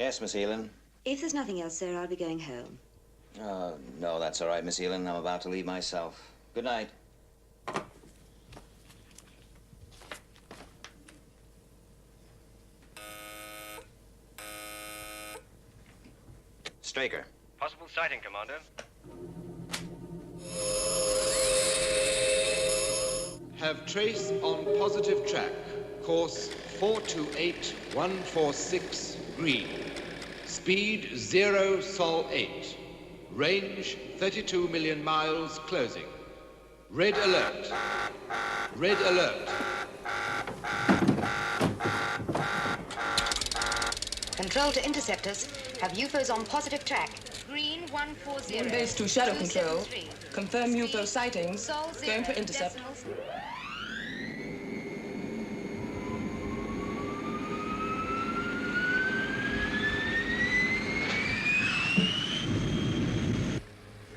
Yes, Miss Elan. If there's nothing else, sir, I'll be going home. No, that's all right, Miss Elan. I'm about to leave myself. Good night. Straker. Possible sighting, Commander. Have trace on positive track. Course 428146 green. Speed 0 Sol 8. Range 32 million miles closing. Red alert. Red alert. Control to interceptors. Have UFOs on positive track. Green 140. In base to SHADO control. Confirm UFO sightings. Going for intercept.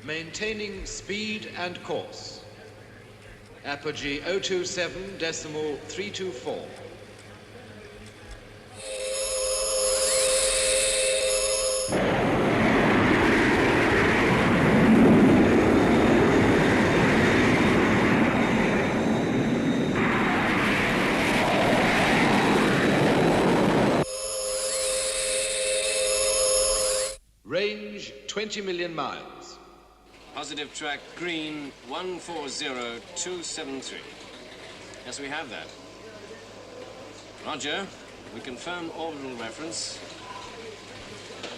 Maintaining speed and course. Apogee 027.324. Range 20 million miles. Positive track, green 140273. Yes, we have that. Roger. We confirm orbital reference.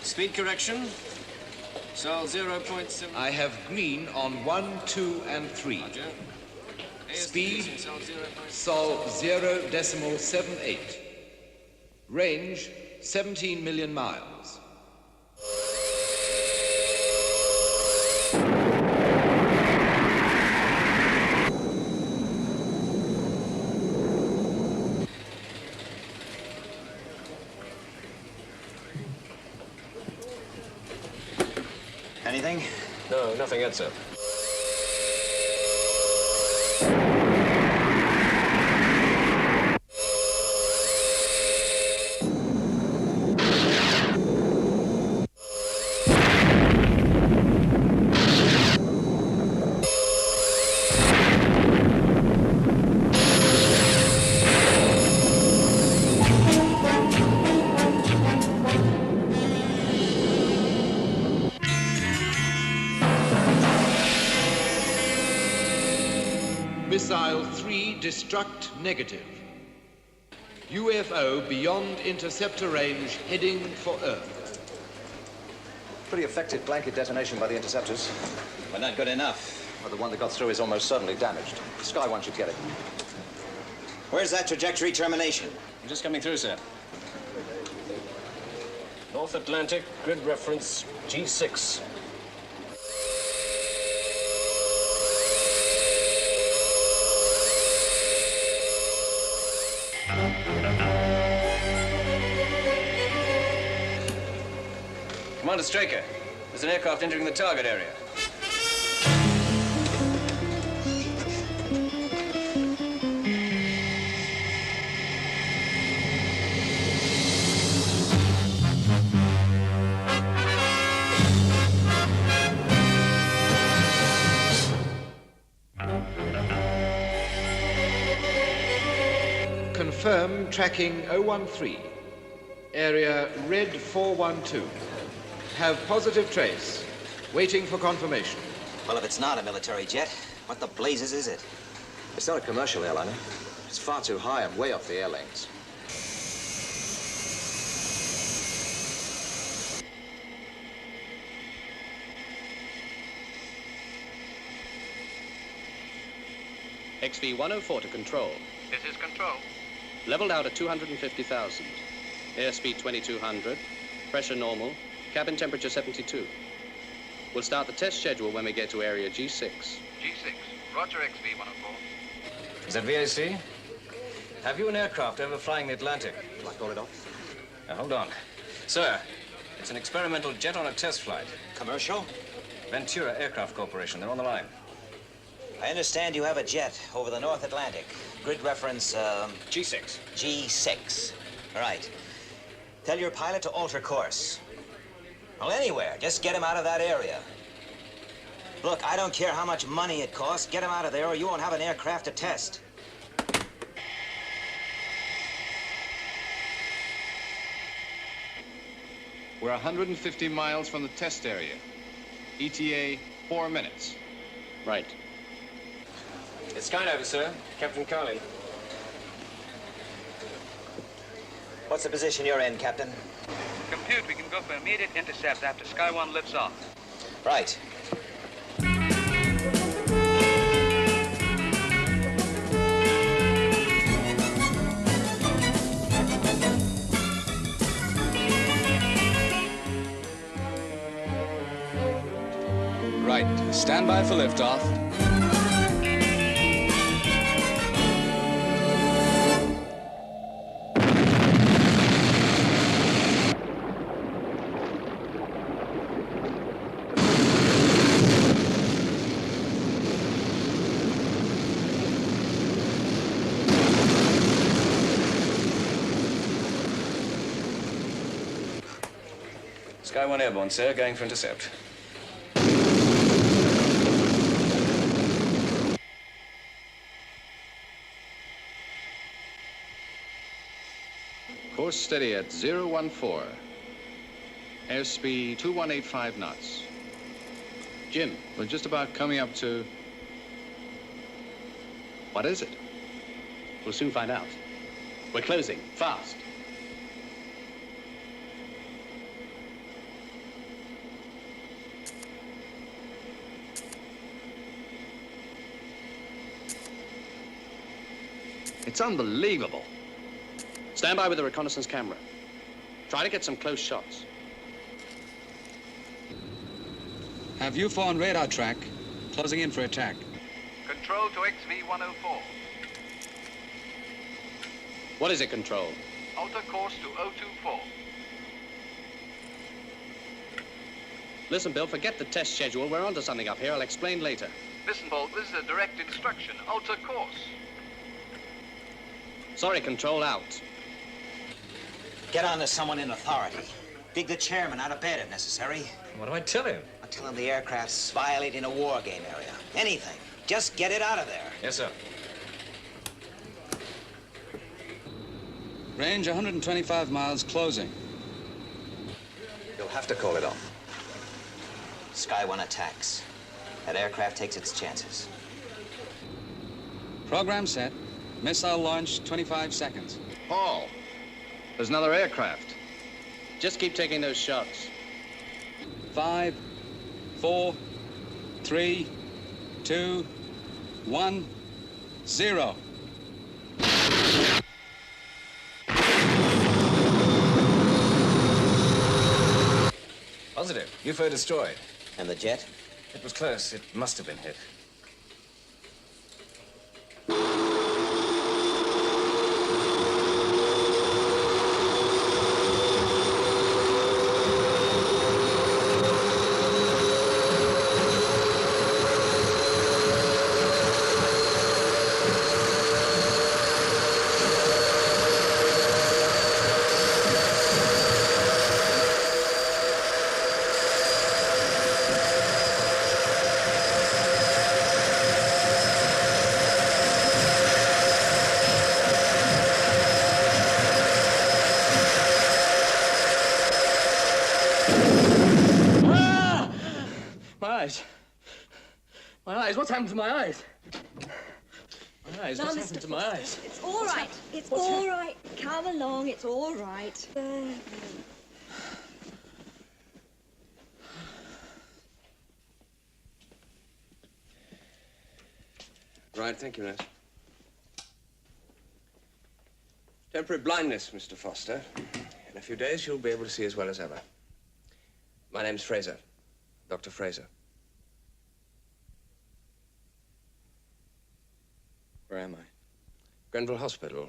Speed correction. Sol 0.7. I have green on 1, 2, and 3. Roger. Speed Sol 0. Sol 0.78. Range 17 million miles. Anything? No, nothing yet, sir. Missile 3 destruct negative. UFO beyond interceptor range heading for Earth. Pretty effective blanket detonation by the interceptors. But not good enough. Well, the one that got through is almost certainly damaged. Sky One should get it. Where's that trajectory termination? I'm just coming through, sir. North Atlantic, grid reference G6. Commander Straker, there's an aircraft entering the target area. Confirm tracking 013. Area red 412. Have positive trace. Waiting for confirmation. Well, if it's not a military jet, what the blazes is it? It's not a commercial airliner. It's far too high and way off the air lanes. XV-104 to control. This is control. Leveled out at 250,000. Airspeed 2200. Pressure normal. Cabin temperature 72. We'll start the test schedule when we get to area G6. G6. Roger, XV-104. Is that VAC? Have you an aircraft overflying the Atlantic? Shall I call it off? Now, hold on. Sir, it's an experimental jet on a test flight. Commercial? Ventura Aircraft Corporation. They're on the line. I understand you have a jet over the North Atlantic. Grid reference, G6. G6. All right. Tell your pilot to alter course. Well, anywhere. Just get him out of that area. Look, I don't care how much money it costs. Get him out of there or you won't have an aircraft to test. We're 150 miles from the test area. ETA, 4 minutes. Right. It's SHADO, sir. Captain Carlin. What's the position you're in, Captain? Compute, we can go for immediate intercept after Sky One lifts off. Right. Right. Stand by for liftoff. Sky One airborne, sir. Going for intercept. Course steady at 014. Airspeed 2185 knots. Jim, We're just about coming up to... What is it? we'll soon find out. We're closing. Fast. It's unbelievable. Stand by with the reconnaissance camera. Try to get some close shots. Have UFO on radar track. Closing in for attack. Control to XV-104. What is it, Control? Alter course to 024. Listen, Bill, forget the test schedule. We're onto something up here. I'll explain later. Listen, Bolt, this is a direct instruction. Alter course. Sorry, Control, out. Get on to someone in authority. Dig the chairman out of bed if necessary. What do I tell him? I'll tell him the aircraft's violating a war game area. Anything. Just get it out of there. Yes, sir. Range 125 miles, closing. You'll have to call it off. Sky One attacks. That aircraft takes its chances. Program set. Missile launch, 25 seconds. Paul, there's another aircraft. Just keep taking those shots. 5, 4, 3, 2, 1, 0. Positive. UFO destroyed. And the jet? It was close. It must have been hit. My eyes. What's happened to my eyes? My eyes. What's Now, happened Mr. to my eyes? It's all right. It's all right. Come along. It's all right. Right, thank you, nurse. Temporary blindness, Mr. Foster. In a few days, you'll be able to see as well as ever. My name's Fraser, Dr. Fraser. Where am I? Grenville Hospital.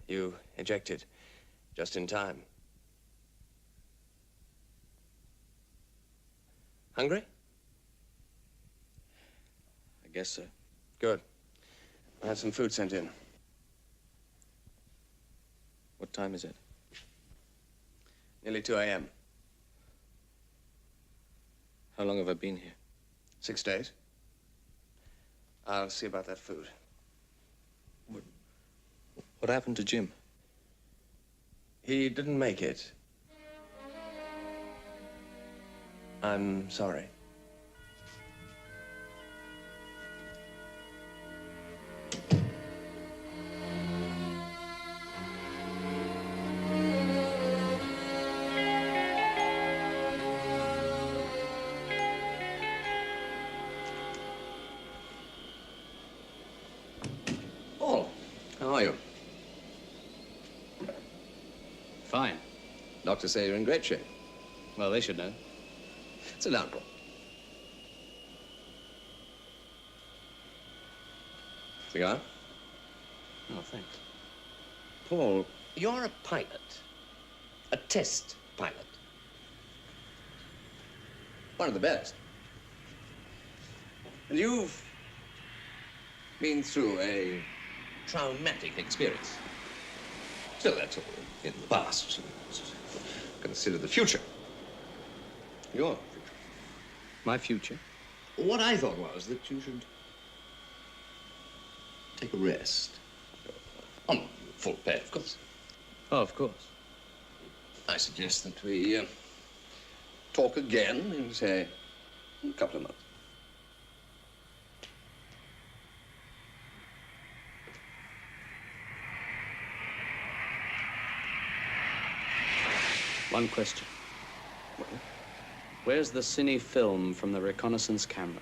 You ejected just in time. Hungry? I guess so. Good. I had some food sent in. What time is it? Nearly 2 a.m. How long have I been here? 6 days. I'll see about that food. What happened to Jim? He didn't make it. I'm sorry. Paul, how are you? Fine. Doctors say you're in great shape. Well, they should know. Sit down, Paul. Cigar? Oh, thanks. Paul, you're a pilot. A test pilot. One of the best. And you've been through a traumatic experience. Still, that's all in the past. Consider the future. Your future. My future? What I thought was that you should take a rest. On full pay, of course. Oh, of course. I suggest that we talk again in, say, a couple of months. One question. Well, Where's the cine film from the reconnaissance camera?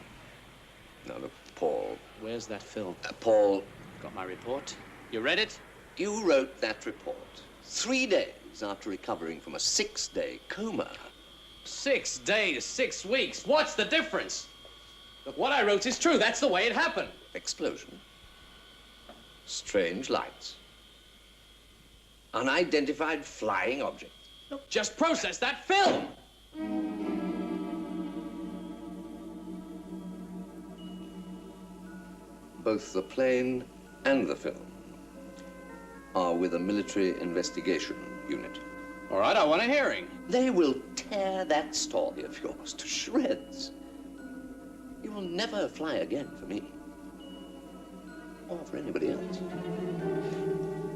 now, look, Paul. Where's that film? Paul, Got my report? You read it? you wrote that report 3 days after recovering from a 6-day coma. 6 days, 6 weeks. What's the difference? Look, what I wrote is true. That's the way it happened. Explosion. Strange lights. Unidentified flying objects. Look, just process that film. Both the plane and the film are with a military investigation unit. All right, I want a hearing. They will tear that story of yours to shreds. You will never fly again for me. Or for anybody else.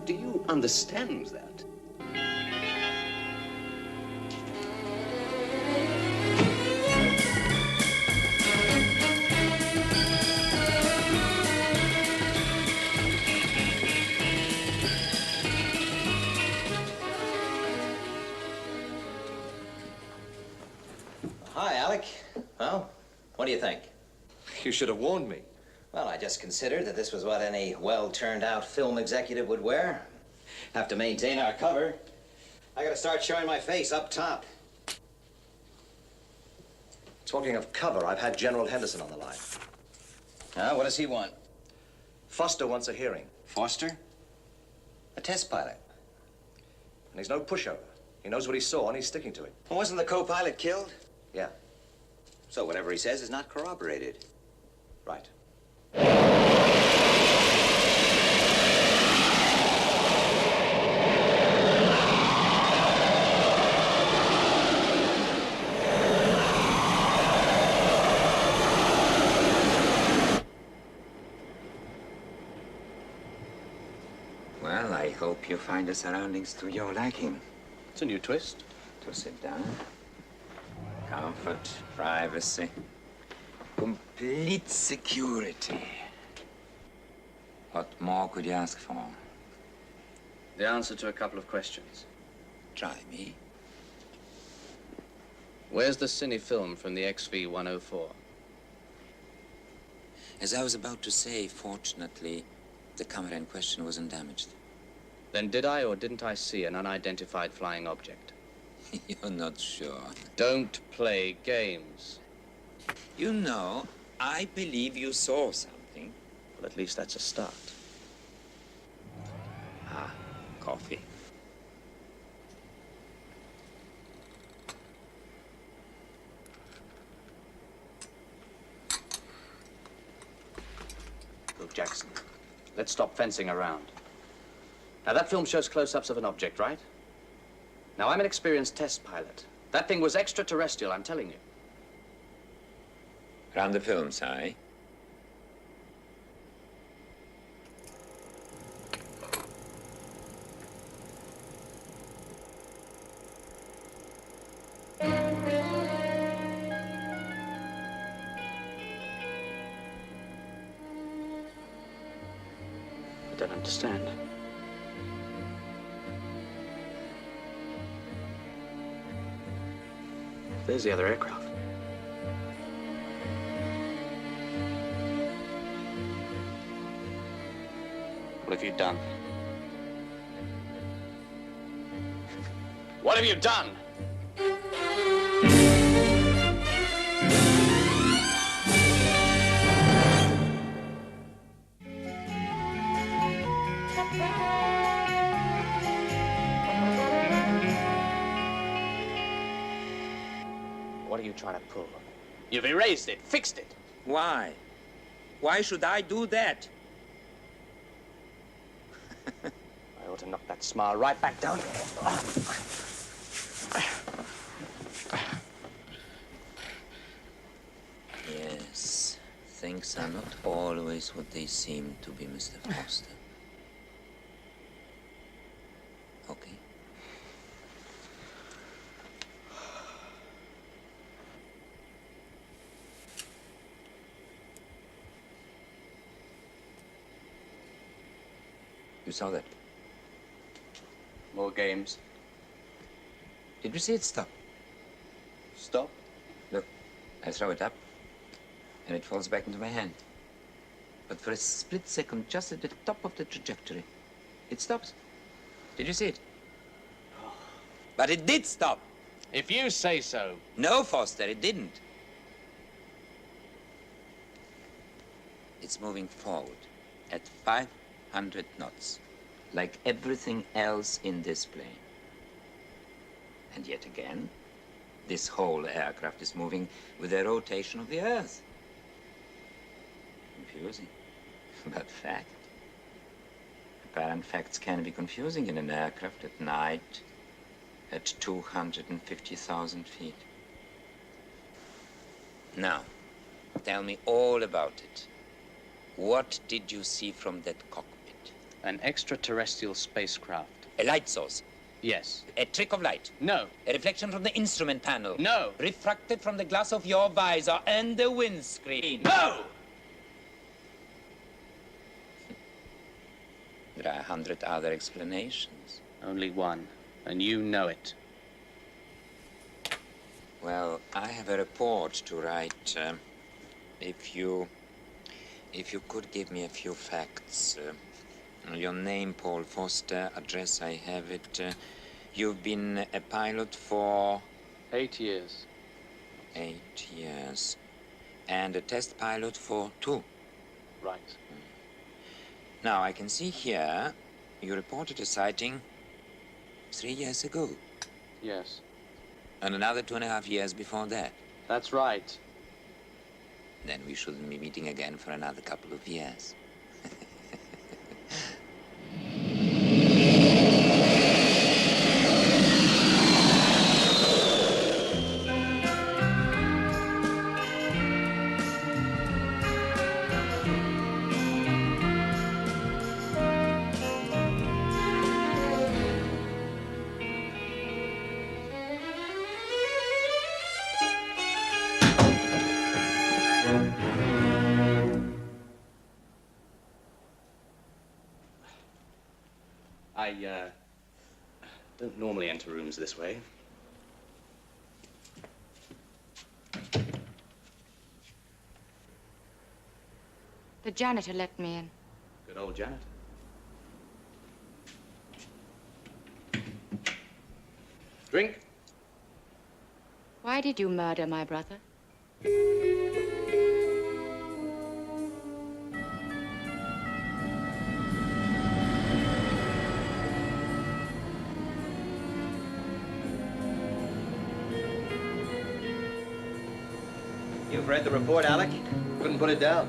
Do you understand that? Hi, Alec. Well, what do you think? You should have warned me. Well, I just considered that this was what any well-turned-out film executive would wear. Have to maintain our cover. I gotta start showing my face up top. Talking of cover, I've had General Henderson on the line. What does he want? Foster wants a hearing. Foster? A test pilot. And he's no pushover. He knows what he saw and he's sticking to it. Well, wasn't the co-pilot killed? Yeah, So whatever he says is not corroborated. right. Well, I hope you find the surroundings to your liking. It's a new twist. To sit down. Comfort, privacy, complete security. What more could you ask for? The answer to a couple of questions. Try me. Where's the cine film from the XV-104? As I was about to say, fortunately, the camera in question wasn't damaged. Then did I or didn't I see an unidentified flying object? You're not sure. Don't play games. You know, I believe you saw something. Well, at least that's a start. Ah, coffee. Look, Jackson, let's stop fencing around. Now, that film shows close-ups of an object, right? Now, I'm an experienced test pilot. That thing was extraterrestrial, I'm telling you. Round the films, aye? I don't understand. There's the other aircraft. What have you done? What have you done? What are you trying to pull? You've erased it, fixed it. Why? Why should I do that? I ought to knock that smile right back down. Yes, things are not always what they seem to be, Mr. Foster. Okay. You saw that? More games. Did you see it stop? Stop? Look, I throw it up, and it falls back into my hand. But for a split second, just at the top of the trajectory, it stops. Did you see it? But it did stop. If you say so. No, Foster, it didn't. It's moving forward at 500 knots, like everything else in this plane. And yet again, this whole aircraft is moving with the rotation of the Earth. Confusing, but fact. Apparent facts can be confusing in an aircraft at night at 250,000 feet. Now, tell me all about it. What did you see from that cockpit? An extraterrestrial spacecraft. A light source? Yes. A trick of light? No. A reflection from the instrument panel? No. Refracted from the glass of your visor and the windscreen? No! There are 100 other explanations. Only one, and you know it. Well, I have a report to write. If you could give me a few facts. Your name, Paul Foster. Address, I have it. You've been a pilot for... 8 years. 8 years. And a test pilot for 2. Right. Now, I can see here you reported a sighting 3 years ago. Yes. And another 2.5 years before that. That's right. Then we shouldn't be meeting again for another couple of years. I don't normally enter rooms this way. The janitor let me in. Good old janitor. Drink? Why did you murder my brother? You've read the report, Alec? Couldn't put it down.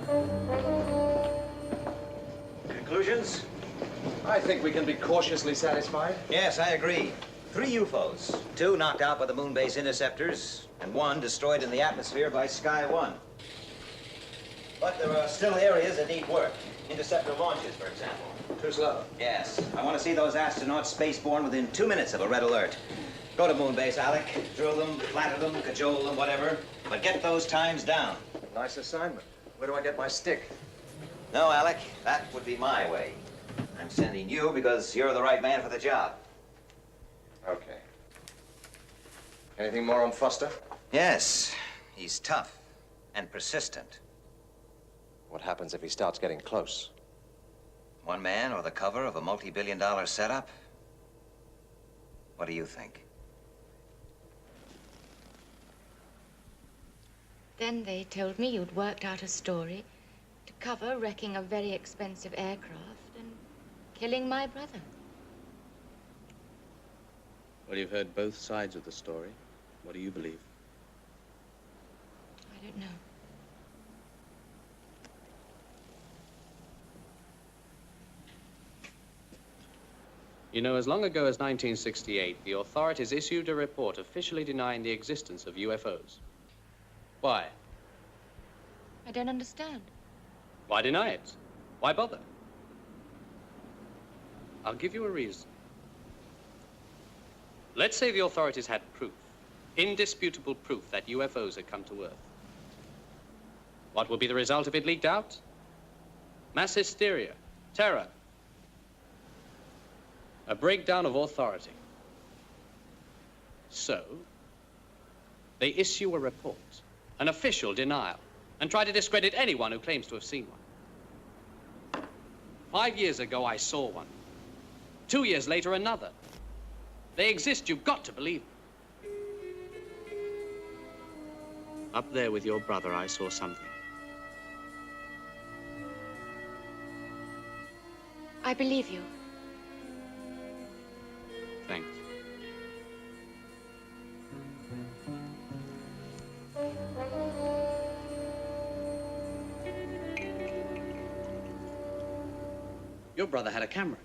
Conclusions? I think we can be cautiously satisfied. Yes, I agree. 3 UFOs. 2 knocked out by the moon base interceptors, and 1 destroyed in the atmosphere by Sky 1. But there are still areas that need work. Interceptor launches, for example. Too slow. Yes. I want to see those astronauts spaceborne within 2 minutes of a red alert. Go to moon base, Alec. Drill them, flatter them, cajole them, whatever. But get those times down. Nice assignment. Where do I get my stick? No, Alec, that would be my way. I'm sending you because you're the right man for the job. Okay. Anything more on Foster? Yes. He's tough and persistent. What happens if he starts getting close? One man or the cover of a multi-billion-dollar setup? What do you think? Then they told me you'd worked out a story to cover wrecking a very expensive aircraft and killing my brother. Well, you've heard both sides of the story. What do you believe? I don't know. You know, as long ago as 1968, the authorities issued a report officially denying the existence of UFOs. Why? I don't understand. Why deny it? Why bother? I'll give you a reason. Let's say the authorities had proof, indisputable proof that UFOs had come to Earth. What would be the result if it leaked out? Mass hysteria, terror, a breakdown of authority. So, they issue a report, an official denial, and try to discredit anyone who claims to have seen one. 5 years ago, I saw one. 2 years later, another. They exist, you've got to believe them. Up there with your brother, I saw something. I believe you. Thanks. Your brother had a camera.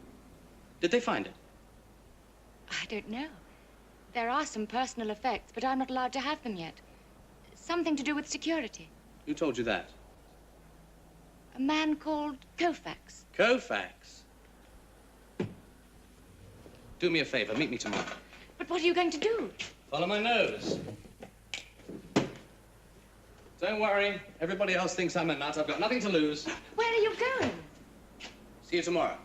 Did they find it? I don't know. There are some personal effects, but I'm not allowed to have them yet. Something to do with security. Who told you that? A man called Koufax. Koufax? Do me a favor, meet me tomorrow. But what are you going to do? Follow my nose. Don't worry. Everybody else thinks I'm a nut. I've got nothing to lose. Where are you going? See you tomorrow.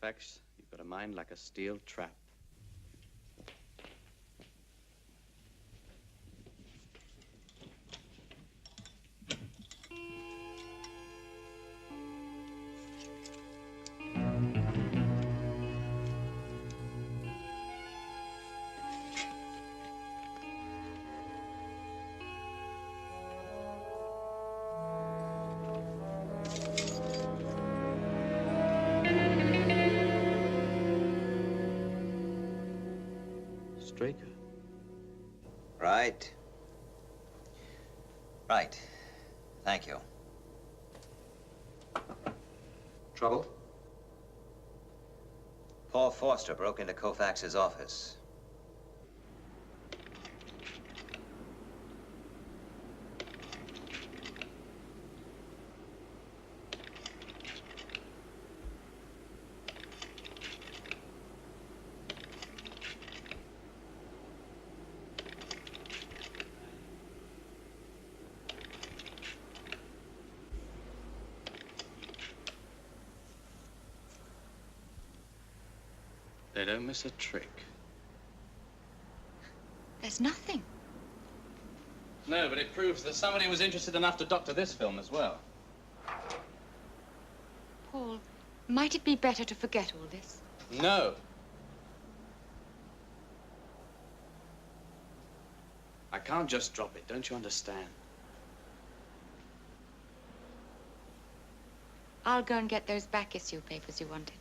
Colfax. You've got a mind like a steel trap. Straker. Right. Right. Thank you. Trouble? Paul Forster broke into Koufax's office. They don't miss a trick. There's nothing. No, but it proves that somebody was interested enough to doctor this film as well. Paul, might it be better to forget all this? No. I can't just drop it, don't you understand? I'll go and get those back issue papers you wanted.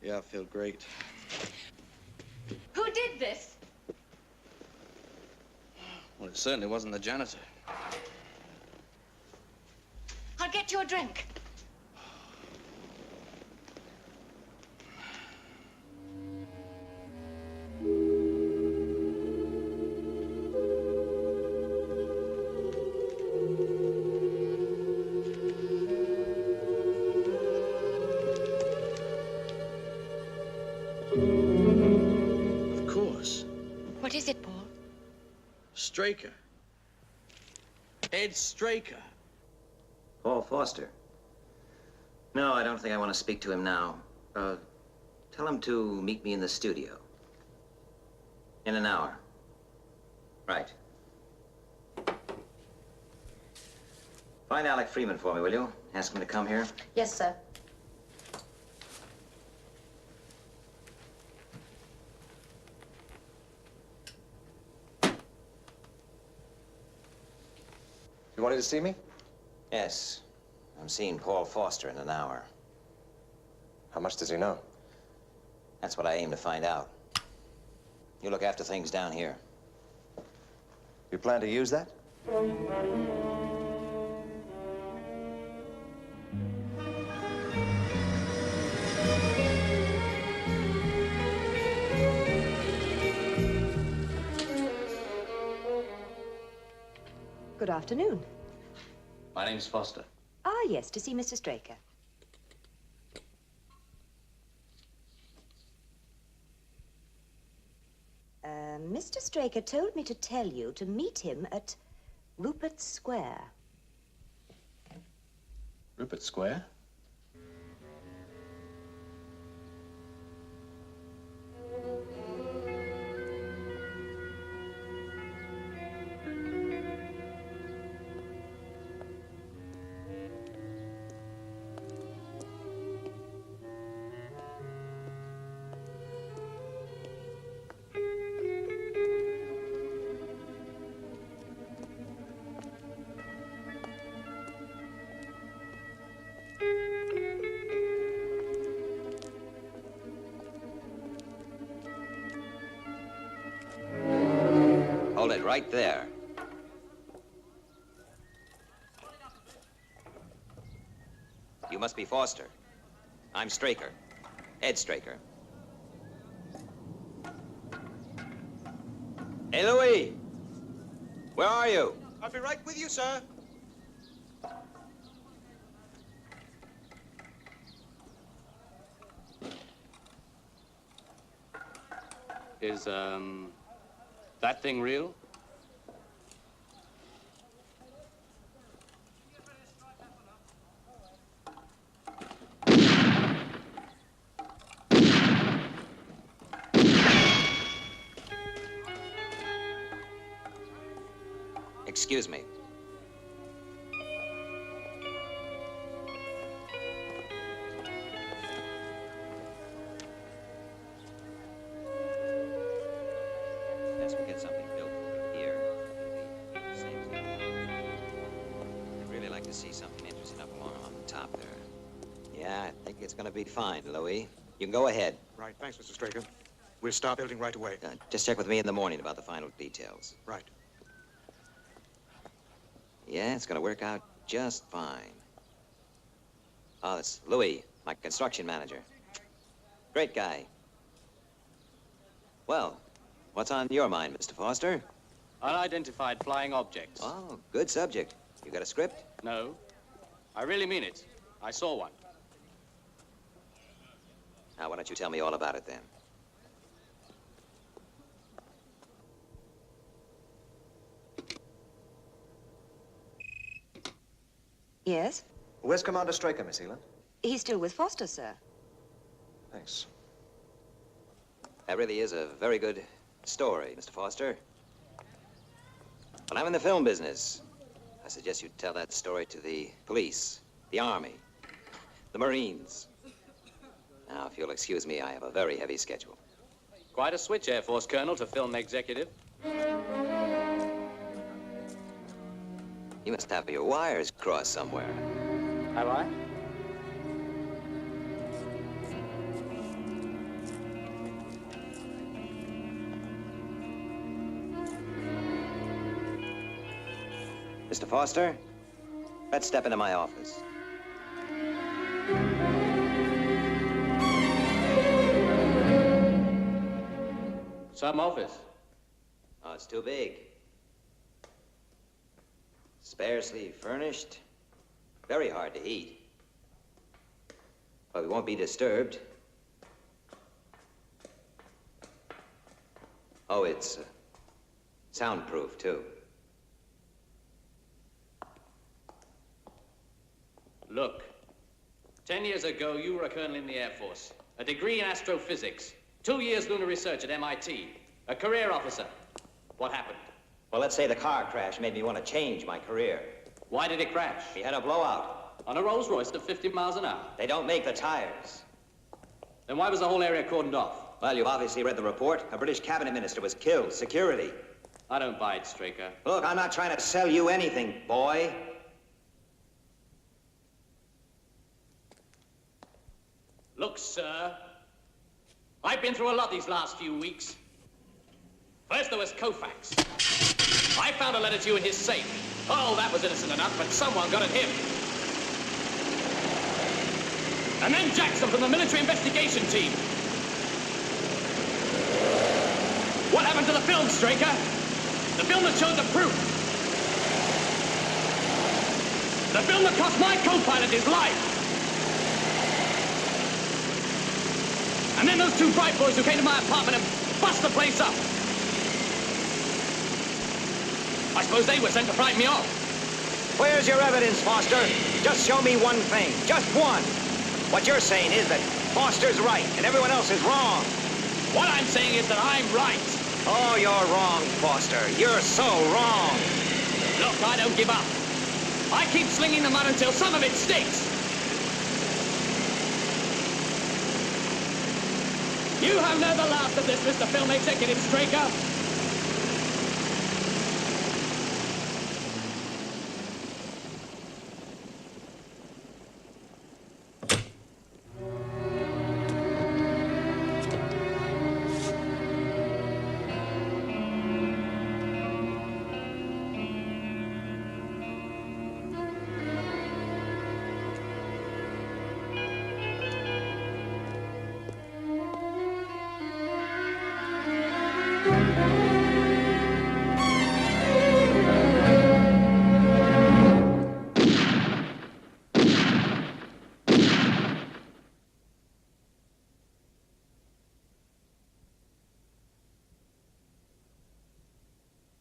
Yeah, I feel great. Who did this? Well, it certainly wasn't the janitor. I'll get you a drink. Of course. What is it, Paul? Straker. Ed Straker. Paul Foster. No, I don't think I want to speak to him now. Tell him to meet me in the studio. In an hour. Right. Find Alec Freeman for me, will you? Ask him to come here. Yes, sir. You wanted to see me? Yes. I'm seeing Paul Foster in an hour. How much does he know? That's what I aim to find out. You look after things down here. You plan to use that? Good afternoon. My name's Foster. Ah, yes, to see Mr. Straker. Mr. Straker told me to tell you to meet him at Rupert Square. Rupert Square? Hold it right there. You must be Foster. I'm Straker. Ed Straker. Hey, Louis! Where are you? I'll be right with you, sir. Is, that thing real? Excuse me. Yes, we'll get something built over here. I'd really like to see something interesting up along on the top there. Yeah, I think it's gonna be fine, Louis. You can go ahead. Right, thanks, Mr. Straker. We'll start building right away. Just check with me in the morning about the final details. Right. Yeah, it's gonna work out just fine. Oh, that's Louis, my construction manager. Great guy. Well, what's on your mind, Mr. Foster? Unidentified flying objects. Oh, good subject. You got a script? No. I really mean it. I saw one. Now, why don't you tell me all about it then? Yes? Where's Commander Straker, Miss Eland? He's still with Foster, sir. Thanks. That really is a very good story, Mr. Foster. When I'm in the film business, I suggest you tell that story to the police, the Army, the Marines. Now, if you'll excuse me, I have a very heavy schedule. Quite a switch, Air Force Colonel, to film executive. You must have your wires crossed somewhere. Have I? Mr. Foster, let's step into my office. Some office. Oh, it's too big. Sparsely furnished. Very hard to eat. But we won't be disturbed. Oh, it's soundproof, too. Look, 10 years ago, you were a colonel in the Air Force, a degree in astrophysics, 2 years lunar research at MIT, a career officer. What happened? Well, let's say the car crash made me want to change my career. Why did it crash? We had a blowout. On a Rolls Royce at 50 miles an hour. They don't make the tires. Then why was the whole area cordoned off? Well, you've obviously read the report. A British cabinet minister was killed. Security. I don't buy it, Straker. Look, I'm not trying to sell you anything, boy. Look, sir, I've been through a lot these last few weeks. First there was Koufax. I found a letter to you in his safe. Oh, that was innocent enough, but someone got at him. And then Jackson from the military investigation team. What happened to the film, Straker? The film that showed the proof. The film that cost my co-pilot his life. And then those two bright boys who came to my apartment and bust the place up. I suppose they were sent to frighten me off. Where's your evidence, Foster? Just show me one thing. Just one. What you're saying is that Foster's right and everyone else is wrong. What I'm saying is that I'm right. Oh, you're wrong, Foster. You're so wrong. Look, I don't give up. I keep slinging the mud until some of it sticks. You have never laughed at this, Mr. Film Executive Straker.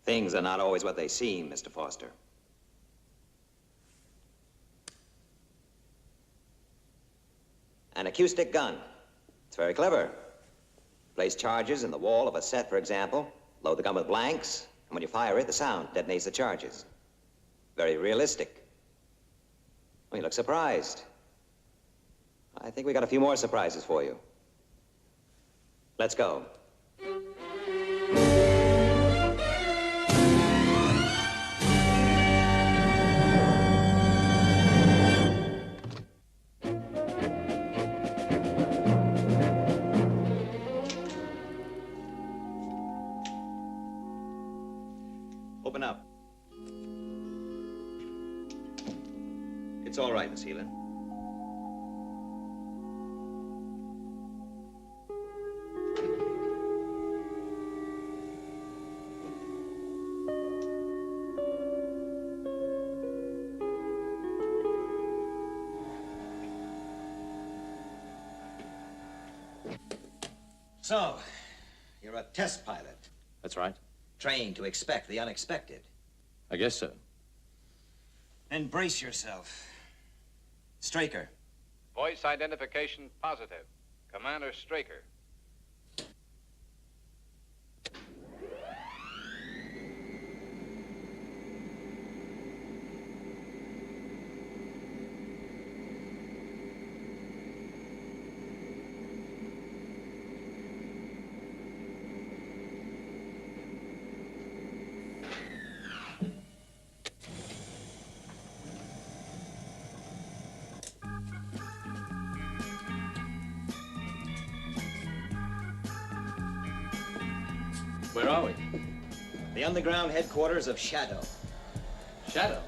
Things are not always what they seem, Mr. Foster. An acoustic gun. It's very clever. Place charges in the wall of a set, for example. Load the gun with blanks, and when you fire it, the sound detonates the charges. Very realistic. Oh, you look surprised. I think we got a few more surprises for you. Let's go. Open up. It's all right, Miss Heelan. So, you're a test pilot. That's right. Trained to expect the unexpected. I guess so. Then brace yourself. Straker. Voice identification positive. Commander Straker. Where are we? The underground headquarters of SHADO. SHADO?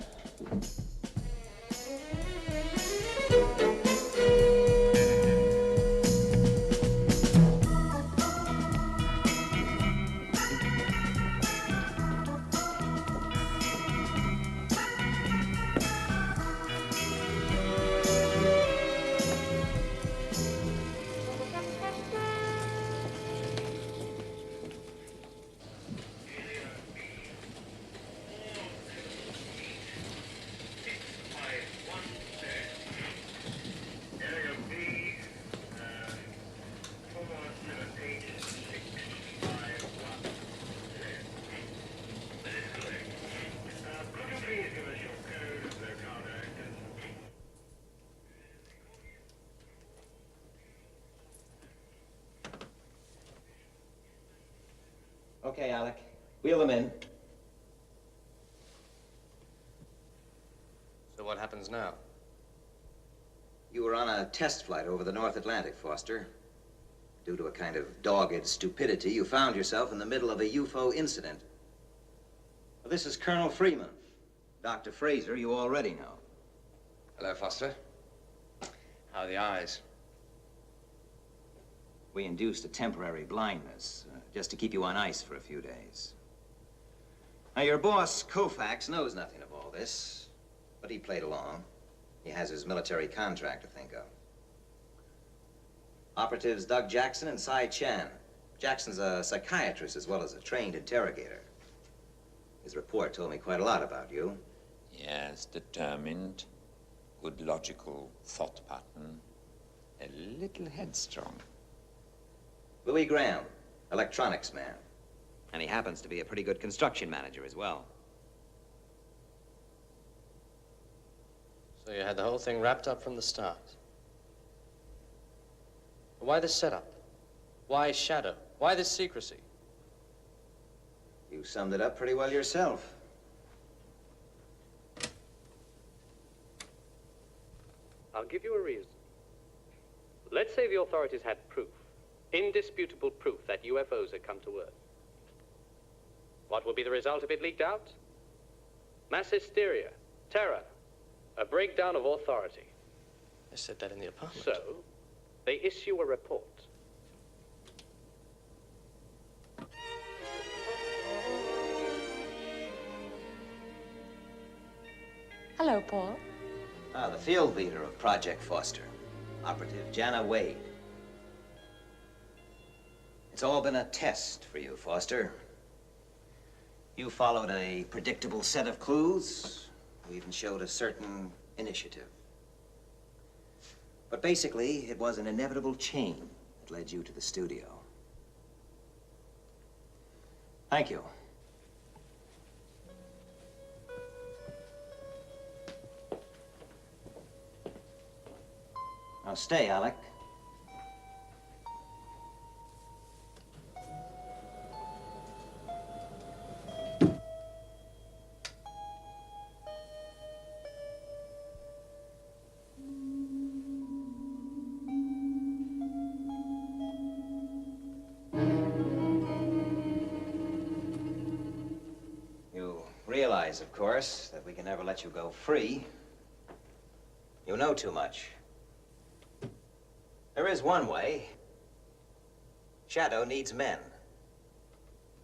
Okay, Alec. Wheel them in. what happens now? You were on a test flight over the North Atlantic, Foster. Due to a kind of dogged stupidity, you found yourself in the middle of a UFO incident. Well, this is Colonel Freeman. Dr. Fraser, you already know. Hello, Foster. How are the eyes? We induced a temporary blindness, just to keep you on ice for a few days. Now, your boss, Koufax, knows nothing of all this, but he played along. He has his military contract to think of. Operatives Doug Jackson and Cy Chan. Jackson's a psychiatrist as well as a trained interrogator. His report told me quite a lot about you. Yes, determined, good logical thought pattern, a little headstrong. Louis Graham, electronics man. And he happens to be a pretty good construction manager as well. So you had the whole thing wrapped up from the start. Why this setup? Why SHADO? Why this secrecy? You summed it up pretty well yourself. I'll give you a reason. Let's say the authorities had proof, indisputable proof that UFOs had come to Earth. What would be the result if it leaked out? Mass hysteria, terror, a breakdown of authority. I said that in the apartment. So, they issue a report. Hello, Paul. The field leader of Project Foster, Operative Jana Wade. It's all been a test for you, Foster. You followed a predictable set of clues. You even showed a certain initiative. But basically, it was an inevitable chain that led you to the studio. Thank you. Now stay, Alec. You realize, of course, that we can never let you go free. You know too much. There is one way. SHADO needs men.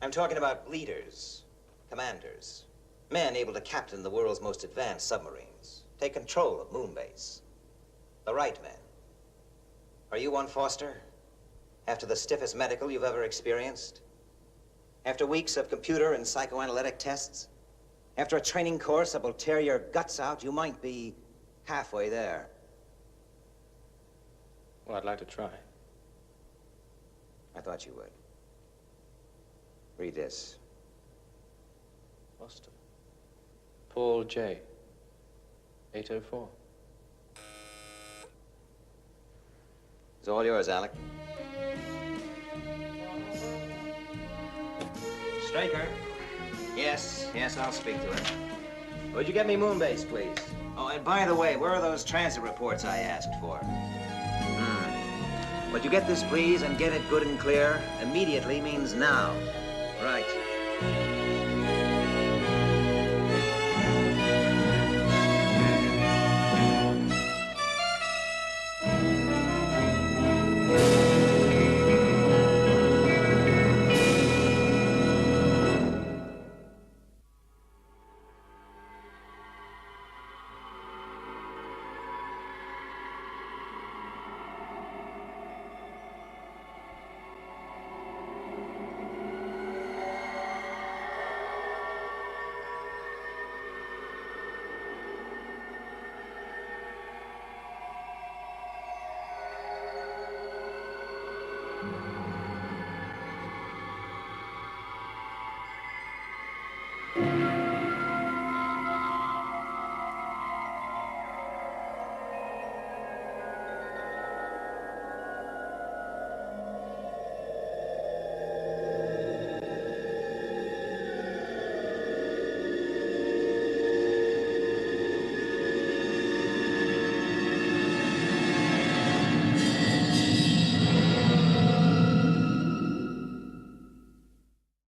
I'm talking about leaders, commanders, men able to captain the world's most advanced submarines, take control of moon base. The right men. Are you one, Foster? After the stiffest medical you've ever experienced? After weeks of computer and psychoanalytic tests? After a training course that will tear your guts out, you might be halfway there. Well, I'd like to try. I thought you would. Read this. Foster. Paul J. 804. It's all yours, Alec. Straker. Yes, I'll speak to him. Would you get me Moonbase, please? Oh, and by the way, where are those transit reports I asked for? Would you get this, please, and get it good and clear? Immediately means now. Right.